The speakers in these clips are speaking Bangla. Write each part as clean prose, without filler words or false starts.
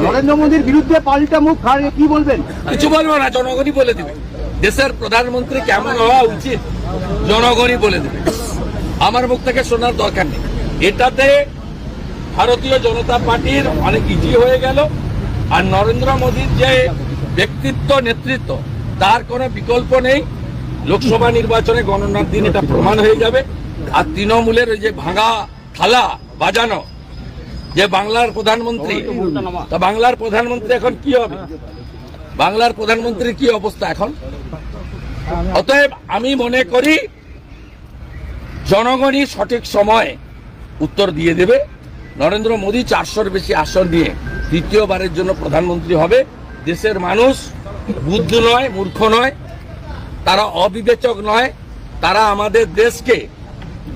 নরেন্দ্র মোদীর বিরুদ্ধে পাল্টা মুখ কি বলবেন? কিছু বলবো না, জনগণই বলে দেবে। দেশের প্রধানমন্ত্রী কেমন হওয়া উচিত জনগণই বলে দেবে, আমার মুখ থেকে শোনার দরকার নেই। এটাতে ভারতীয় জনতা পার্টির অনেক ইজি হয়ে গেল, আর নরেন্দ্র মোদীর যে ব্যক্তিত্ব নেতৃত্ব তার কোনো বিকল্প নেই। লোকসভা নির্বাচনে গণনার দিন এটা প্রমাণ হয়ে যাবে। আর তৃণমূলের ওই যে ভাঙা থালা বাজানো যে বাংলার প্রধানমন্ত্রী, তা বাংলার প্রধানমন্ত্রী এখন কি হবে? বাংলার প্রধানমন্ত্রীর কি অবস্থা এখন? অতএব আমি মনে করি জনগণই সঠিক সময় উত্তর দিয়ে দেবে। নরেন্দ্র মোদী 400-র বেশি আসন নিয়ে তৃতীয়বারের জন্য প্রধানমন্ত্রী হবে। দেশের মানুষ বুদ্ধ নয়, মূর্খ নয়, তারা অবিবেচক নয়, তারা আমাদের দেশকে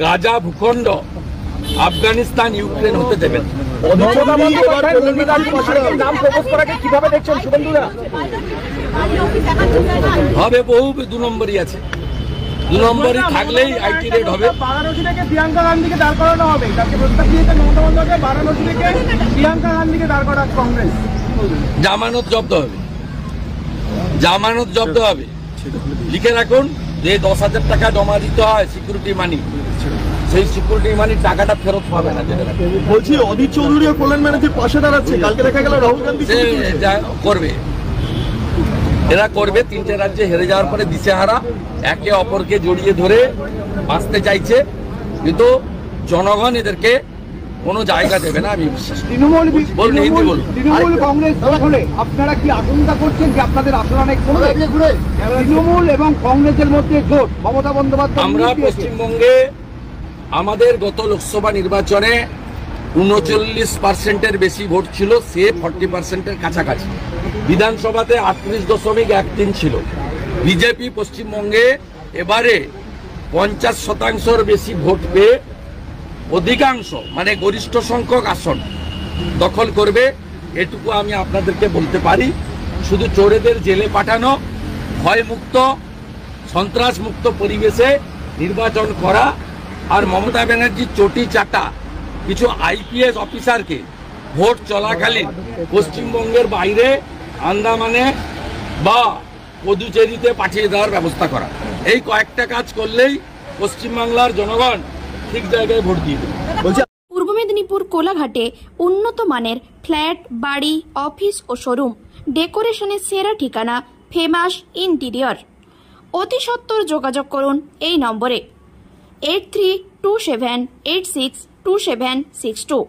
গাজা ভূখণ্ড, আফগানিস্তান, ইউক্রেন হতে দেবেন। হবে বহু 2 নম্বরই আছে, 2 নম্বরই থাকলেই আইটি রেড হবে। বারাণসী থেকে প্রিয়াঙ্কা গান্ধীকে দাঁড় করানো হবে, তাকে প্রস্তাব দিয়েছে মমতা বন্দ্যোপাধ্যায়। বারাণসী থেকে প্রিয়াঙ্কা গান্ধীকে দাঁড় করাচ্ছে কংগ্রেস। জামানত জব্দ হবে, জামানত জব্দ হবে। লিখে রাখুন যে 10,000 টাকা জমা দিতে হয় সিকিউরিটি মানি, সেই সিকিউরিটি মানির টাকাটা ফেরত পাবে না। বলছি অধীর চৌধুরী ও কল্যাণ ব্যানার্জির পাশে দাঁড়াচ্ছে, কালকে দেখা গেল রাহুল গান্ধী করবে, এরা করবে। 3টে রাজ্যে হেরে যাওয়ার পরে দিশেহারা, একে অপরকে জড়িয়ে ধরে বাঁচতে চাইছে, কিন্তু জনগণ এদেরকে কোনো জায়গা দেবে না, আমি বিশ্বাস। তৃণমূল কংগ্রেস হলে আপনারা কি আশঙ্কা করছেন যে আপনাদের আসন অনেক কমবে? তৃণমূল এবং কংগ্রেসের মধ্যে জোট, মমতা বন্দ্যোপাধ্যায়। আমরা পশ্চিমবঙ্গে আমাদের গত লোকসভা নির্বাচনে 39%-এর বেশি ভোট ছিল, সে 40%-এর কাছাকাছি। বিধানসভাতে 38.13 ছিল। বিজেপি পশ্চিমবঙ্গে এবারে 50%-র বেশি ভোট পেয়ে অধিকাংশ মানে গরিষ্ঠ সংখ্যক আসন দখল করবে। এটুকু আমি আপনাদেরকে বলতে পারি। শুধু চোরেদের জেলে পাঠানো, ভয়মুক্ত, সন্ত্রাসমুক্ত পরিবেশে নির্বাচন করা, আর মমতা ব্যানার্জির চটি চাটা কিছু আইপিএস অফিসারকে ভোট চলাকালীন পশ্চিমবঙ্গের বাইরে আন্দামানে বা পদুচেরিতে পাঠিয়ে দেওয়ার ব্যবস্থা করা, এই কয়েকটা কাজ করলেই পশ্চিমবাংলার জনগণ ঠিক জায়গায় ভোট দিয়ে দেবে। পূর্ব মেদিনীপুর কোলাঘাটে উন্নত মানের ফ্ল্যাট, বাড়ি, অফিস ও শোরুম, ডেকোরেশনের সেরা ঠিকানা ফেমাস ইন্টেরিয়র। অতি সত্বর যোগাযোগ করুন এই নম্বরে 8327862762।